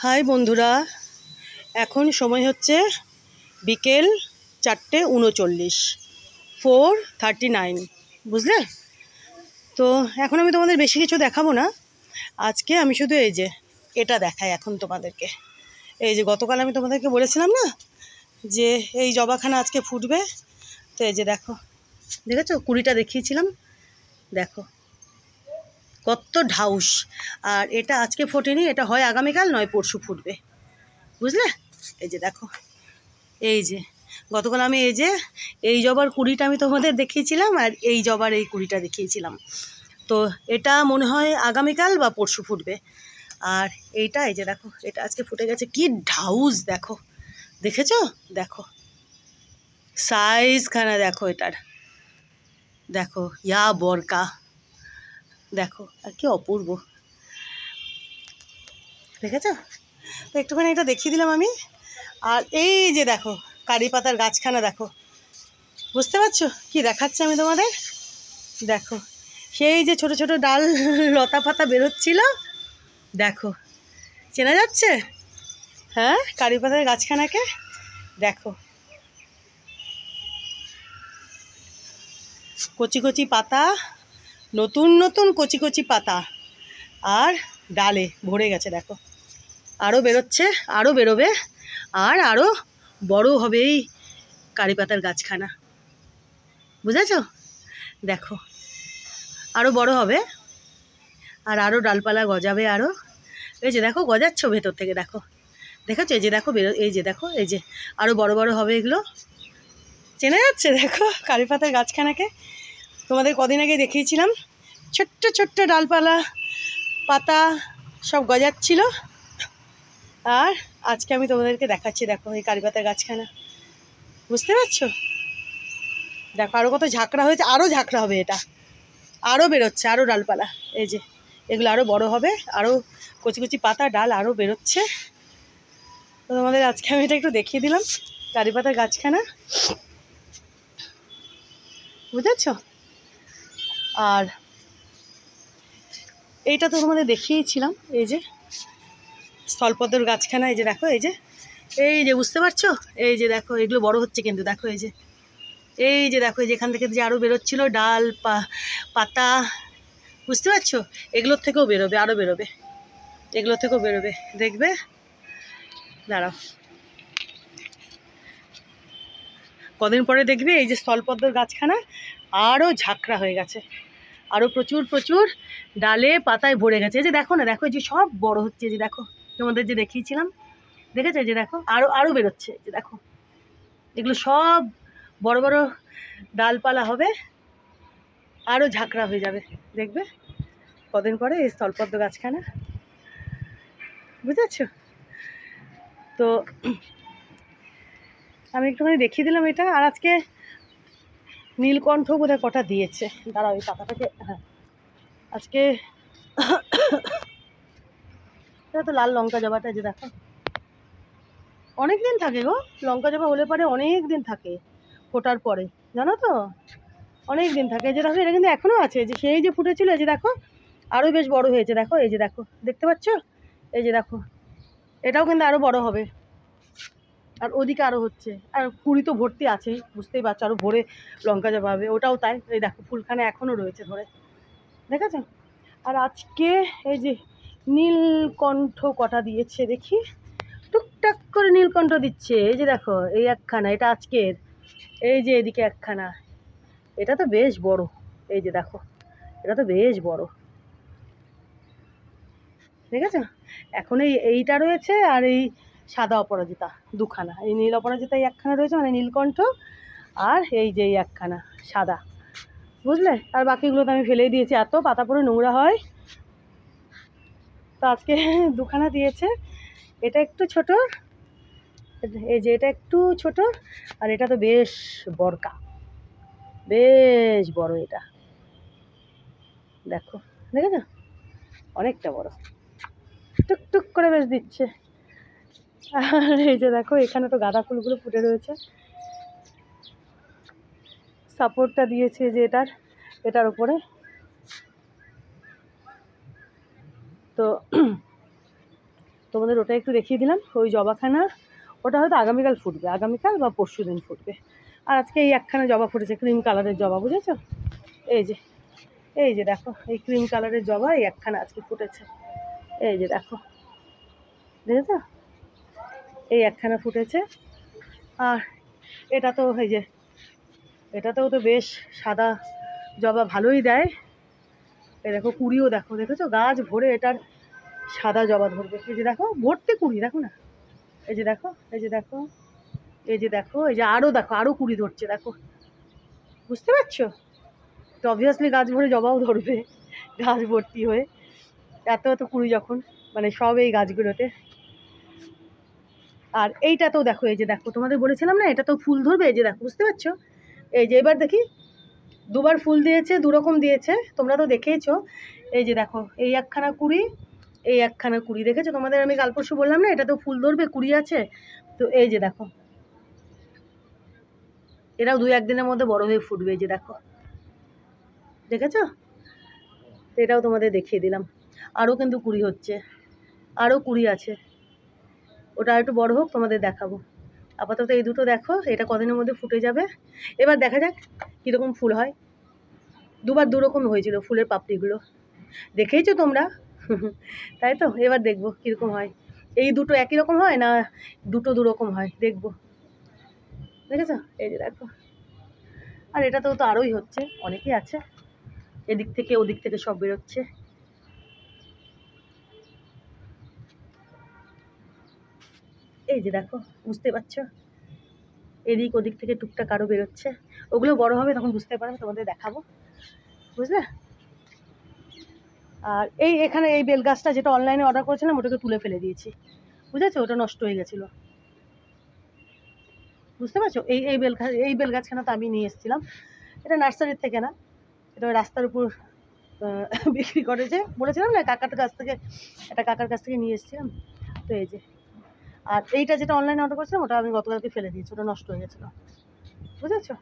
High বন্ধুরা, এখন সময় হচ্ছে বিকেল 4:39, 4:39, বুঝলে? তো এখন আমি তোমাদের বেশি কিছু দেখাবো না। আজকে আমি শুধু এই যে এটা দেখাই এখন তোমাদেরকে। এই যে গতকাল আমি তোমাদেরকে বলেছিলাম না যে এই জবাখানা আজকে ফুটবে, তো এই যে দেখো, দেখেছো কুড়িটা দেখিয়েছিলাম, দেখো কত ঢাউস। আর এটা আজকে ফোটেনি, এটা হয় আগামীকাল নয় পরশু ফুটবে, বুঝলে? এই যে দেখো, এই যে গতকাল আমি এই জবার কুড়িটা আমি তোমাদের দেখিয়েছিলাম, আর এই জবার এই কুড়িটা দেখিয়েছিলাম। তো এটা মনে হয় আগামীকাল বা পরশু ফুটবে। আর এইটা এই যে দেখো, এটা আজকে ফুটে গেছে। কি ঢাউস দেখো, দেখেছো? দেখো সাইজখানা দেখো এটার, দেখো ইয়া বরকা, দেখো আর কি অপূর্ব, দেখেছো? তো একটুখানি এটা দেখিয়ে দিলাম আমি। আর এই যে দেখো কারি পাতার গাছখানা, দেখো, বুঝতে পারছো কি দেখাচ্ছে আমি তোমাদের? দেখো সেই যে ছোট ছোট ডাল লতা পাতা বেরোচ্ছিল, দেখো চেনা যাচ্ছে? হ্যাঁ, কারি পাতার গাছখানাকে দেখো, কচি কচি পাতা, নতুন নতুন কচি কচি পাতা, আর ডালে ভরে গেছে। দেখো আরও বেরোচ্ছে, আরও বেরোবে, আর আরও বড় হবে এই কারি পাতার গাছখানা, বুঝেছো? দেখো আরও বড় হবে, আর আরও ডালপালা গজাবে আরও। এই যে দেখো গজাচ্ছ ভেতর থেকে, দেখো, দেখেছো? এই যে দেখো এই যে দেখো, এই যে আরও বড় বড় হবে এগুলো, চেনা যাচ্ছে? দেখো কারি পাতার গাছখানাকে তোমাদের কদিন আগে দেখিয়েছিলাম, ছোট্ট ছোট্ট ডালপালা পাতা সব গজাচ্ছিল, আর আজকে আমি তোমাদেরকে দেখাচ্ছি। দেখো এই কারি পাতার গাছখানা, বুঝতে পারছো? দেখো আরও কত ঝাঁকড়া হয়েছে, আরও ঝাঁকড়া হবে, এটা আরও বেরোচ্ছে, আরও ডালপালা, এই যে এগুলো আরও বড় হবে, আরও কচি কচি পাতা ডাল আরও বেরোচ্ছে। তো তোমাদের আজকে আমি এটা একটু দেখিয়ে দিলাম, কারি পাতার গাছখানা, বুঝেছ? আর এইটা তো তোমাদের দেখিয়েছিলাম, এই যে স্থলপদ্মর গাছখানা, এই যে দেখো, এই যে বুঝতে পারছো? এই যে দেখো এগুলো বড় হচ্ছে কিন্তু, দেখো এই যে দেখো, এই যে এখান থেকে যে আরও বেরোচ্ছিল ডাল পাতা, বুঝতে পারছো? এগুলোর থেকেও বেরোবে, আরও বেরোবে, এগুলোর থেকেও বেরোবে, দেখবে, দাঁড়াও কদিন পরে দেখবে এই যে স্থলপদ্মর গাছখানা আরও ঝাঁকড়া হয়ে গেছে, আরও প্রচুর প্রচুর ডালে পাতায় ভরে গেছে। এই যে দেখো না, দেখো এই যে সব বড় হচ্ছে, যে দেখো তোমাদের যে দেখিয়েছিলাম, দেখেছো? এই যে দেখো আরও আরও বেরোচ্ছে, যে দেখো এগুলো সব বড় বড় ডালপালা হবে, আরও ঝাঁকড়া হয়ে যাবে, দেখবে কদিন পরে এই স্থলপদ্ম গাছখানা, বুঝেছ? তো আমি একটুখানি দেখিয়ে দিলাম এটা। আর আজকে নীলকণ্ঠ বোধহয় কটা দিয়েছে, দাঁড়াও ওই পাতাটাকে, হ্যাঁ আজকে এটা তো লাল লঙ্কা জবাটা, যে দেখো অনেক দিন থাকে গো, লঙ্কা জবা হলে পরে অনেক দিন থাকে ফোটার পরে, জানো তো? অনেক দিন থাকে। যে দেখো এটা কিন্তু এখনও আছে, যে সেই যে ফুটেছিল, এই যে দেখো আরও বেশ বড় হয়েছে, দেখো এই যে দেখো, দেখতে পাচ্ছ? এই যে দেখো এটাও কিন্তু আরও বড় হবে, আর ওদিকে আরও হচ্ছে, আর কুড়ি তো ভর্তি আছেই, বুঝতেই পারছো, আরও ভরে লঙ্কা জবা হবে, ওটাও তাই। এই দেখো ফুলখানে এখনও রয়েছে ধরে, দেখেছো? আর আজকে এই যে নীলকণ্ঠ কটা দিয়েছে দেখি, টুকটাক করে নীলকণ্ঠ দিচ্ছে, এই যে দেখো এই একখানা, এটা আজকের, এই যে এদিকে একখানা, এটা তো বেশ বড়, এই যে দেখো এটা তো বেশ বড়, ঠিক আছে? এখন এইটা রয়েছে, আর এই সাদা অপরাজিতা দুখানা, এই নীল অপরাজিতা এই একখানা রয়েছে, মানে নীলকণ্ঠ, আর এই যে এই একখানা সাদা, বুঝলে? আর বাকিগুলো তো আমি ফেলেই দিয়েছি, এত পাতা পরে নোংরা হয়। তো আজকে দুখানা দিয়েছে, এটা একটু ছোট, এই যে এটা একটু ছোট, আর এটা তো বেশ বড়কা, বেশ বড়, এটা দেখো, দেখেছো? অনেকটা বড়, টুকটুক করে বেশ দিচ্ছে। আর এই যে দেখো এখানে তো গাঁদা ফুলগুলো ফুটে রয়েছে, সাপোর্টটা দিয়েছে যে এটার উপরে। তো তোমাদের ওটা একটু দেখিয়ে দিলাম। ওই জবাখানা ওটা হয়তো আগামীকাল ফুটবে, আগামীকাল বা পরশু দিন ফুটবে। আর আজকে এই একখানা জবা ফুটেছে, ক্রিম কালারের জবা, বুঝেছো? এই যে দেখো, এই ক্রিম কালারের জবা এই একখানা আজকে ফুটেছে। এই যে দেখো, দেখেছো? এই একখানা ফুটেছে। আর এটা তো এই যে এটাতেও তো বেশ সাদা জবা ভালোই দেয়। এই দেখো কুড়িও দেখো, দেখেছো? গাছ ভরে এটার সাদা জবা ধরবে। এই যে দেখো ভর্তি কুড়ি, দেখো না? এই যে দেখো, এই যে দেখো, এই যে দেখো, এই যে আরও দেখো, আরও কুড়ি ধরছে, দেখো, বুঝতে পারছো? তো অবভিয়াসলি গাছ ভরে জবাও ধরবে, গাছ ভর্তি হয়ে এত এত কুড়ি যখন, মানে সব এই গাছগুলোতে। আর এইটাতেও দেখো, এই যে দেখো, তোমাদের বলেছিলাম না এটা তো ফুল ধরবে। এই যে দেখো, বুঝতে পারছো? এই যে এবার দেখি দুবার ফুল দিয়েছে, দুরকম দিয়েছে, তোমরা তো দেখেইছো। এই যে দেখো, এই একখানা কুড়ি, এই একখানা কুড়ি, দেখেছো? তোমাদের আমি কাল পরশু বললাম না এটা তো ফুল ধরবে, কুড়ি আছে। তো এই যে দেখো, এরাও 2-1 দিনের মধ্যে বড় হয়ে ফুটবে। এই যে দেখো, দেখেছো? এটাও তোমাদের দেখিয়ে দিলাম। আরও কিন্তু কুড়ি হচ্ছে, আরও কুড়ি আছে। ওটা একটু বড় হোক, তোমাদের দেখাবো। আপাতত এই দুটো দেখো, এটা কদিনের মধ্যে ফুটে যাবে। এবার দেখা যাক কীরকম ফুল হয়। দুবার দুরকম হয়েছিল ফুলের পাপড়িগুলো, দেখেইছো তোমরা। তাই তো, এবার দেখবো কীরকম হয়। এই দুটো একই রকম হয় না দুটো দুরকম হয়, দেখবো। দেখেছো? এই যে দেখো। আর এটাতেও তো আরোই হচ্ছে, অনেকই আছে, এদিক থেকে ওদিক থেকে সব বেরোচ্ছে। এই যে দেখো, বুঝতে পারছো? এদিক ওদিক থেকে টুকটাক আরও বেরোচ্ছে। ওগুলো বড় হবে তখন বুঝতে পারবে, তোমাদের দেখাবো, বুঝলে? আর এই এখানে এই বেল গাছটা যেটা অনলাইনে অর্ডার করেছিলাম ওটাকে তুলে ফেলে দিয়েছি, বুঝেছো? ওটা নষ্ট হয়ে গেছিলো, বুঝতে পারছো? এই বেল গাছখানা তো আমি নিয়ে এসেছিলাম, এটা নার্সারির থেকে না, এটা রাস্তার উপর বিক্রি করেছে, বলেছিলাম না কাকার কাছ থেকে নিয়ে এসেছিলাম। তো এই যে, আর এইটা যেটা অনলাইনে অর্ডার করেছিলাম ওটা আমি গতকালকে ফেলে দিয়েছি, ওটা নষ্ট হয়ে গেছিলো, বুঝেছো?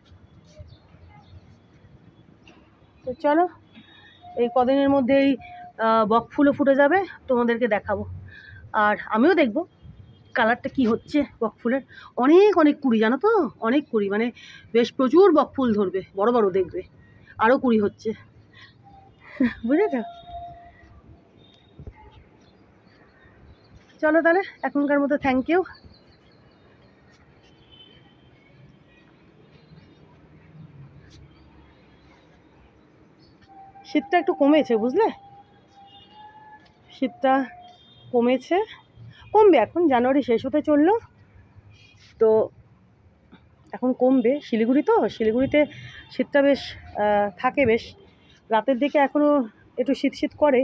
তো চলো, এই কদিনের মধ্যেই বকফুলও ফুটে যাবে, তোমাদেরকে দেখাবো। আর আমিও দেখবো কালারটা কি হচ্ছে বকফুলের। অনেক অনেক কুড়ি, জানো তো? অনেক কুড়ি, মানে বেশ প্রচুর বকফুল ধরবে, বড় বড় দেখবে, আরও কুড়ি হচ্ছে, বুঝেছ? চলো তাহলে এখনকার মতো থ্যাংক ইউ। শীতটা একটু কমেছে, বুঝলে? শীতটা কমেছে, কমবে এখন, জানুয়ারি শেষ হতে চললো তো এখন কমবে। শিলিগুড়িতে শীতটা বেশ থাকে, বেশ রাতের দিকে এখনও একটু শীত শীত করে,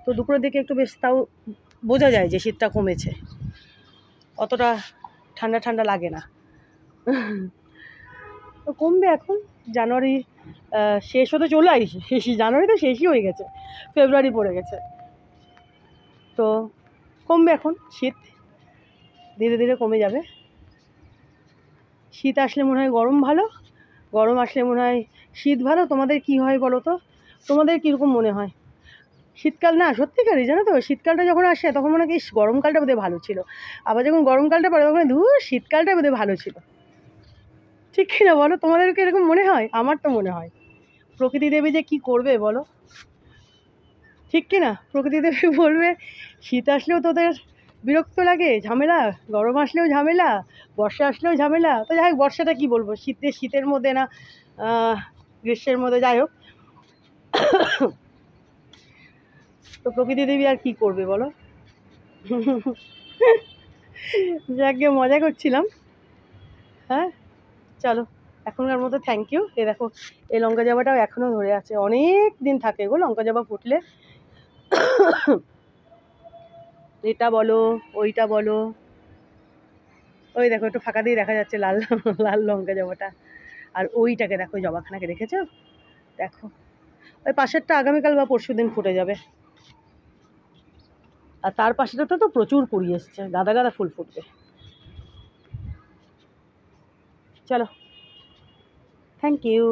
তো দুপুরের দিকে একটু বেশ তাও বোঝা যায় যে শীতটা কমেছে, অতটা ঠান্ডা ঠান্ডা লাগে না। তো কমবে এখন, জানুয়ারি শেষ হতে চলে আসে, জানুয়ারি তো শেষই হয়ে গেছে, ফেব্রুয়ারি পড়ে গেছে, তো কমবে এখন, শীত ধীরে ধীরে কমে যাবে। শীত আসলে মনে হয় গরম ভালো, গরম আসলে মনে হয় শীত ভালো। তোমাদের কি হয় বলো তো? তোমাদের কীরকম মনে হয়? শীতকাল না সত্যিকারই, জানো তো, শীতকালটা যখন আসে তখন মনে হয় কি গরমকালটা বোধহয় ভালো ছিল, আবার যখন গরমকালটা পড়ে তখন ধুর শীতকালটা বোধহয় ভালো ছিল, ঠিক কিনা বলো? তোমাদেরকে এরকম মনে হয়? আমার তো মনে হয় প্রকৃতি দেবী যে কি করবে বলো, ঠিক কিনা? প্রকৃতি দেবী বলবে শীত আসলেও তোদের বিরক্ত লাগে, ঝামেলা, গরম আসলেও ঝামেলা, বর্ষা আসলেও ঝামেলা। তো যাই হোক, বর্ষাটা কি বলবো, শীতের মধ্যে না গ্রীষ্মের মধ্যে, যাই হোক। তো প্রকৃতি দেবী আর কি করবে বলো? যাকে মজা করছিলাম। হ্যাঁ, চলো এখনকার মতো থ্যাংক ইউ। এ দেখো, এই লঙ্কা জবাটাও এখনও ধরে আছে, অনেক দিন থাকে গো লঙ্কা জবা ফুটলে। এটা বলো, ওইটা বলো, ওই দেখো একটু ফাঁকা দিয়ে দেখা যাচ্ছে লাল লাল লঙ্কা জবাটা। আর ওইটাকে দেখো, জবাখানাকে দেখেছো? দেখো, ওই পাশেরটা আগামীকাল বা পরশু দিন ফুটে যাবে। আর তার পাশেটা তো প্রচুর কুড়ি এসছে, গাদা গাদা ফুল ফুটবে। চলো, থ্যাংক ইউ।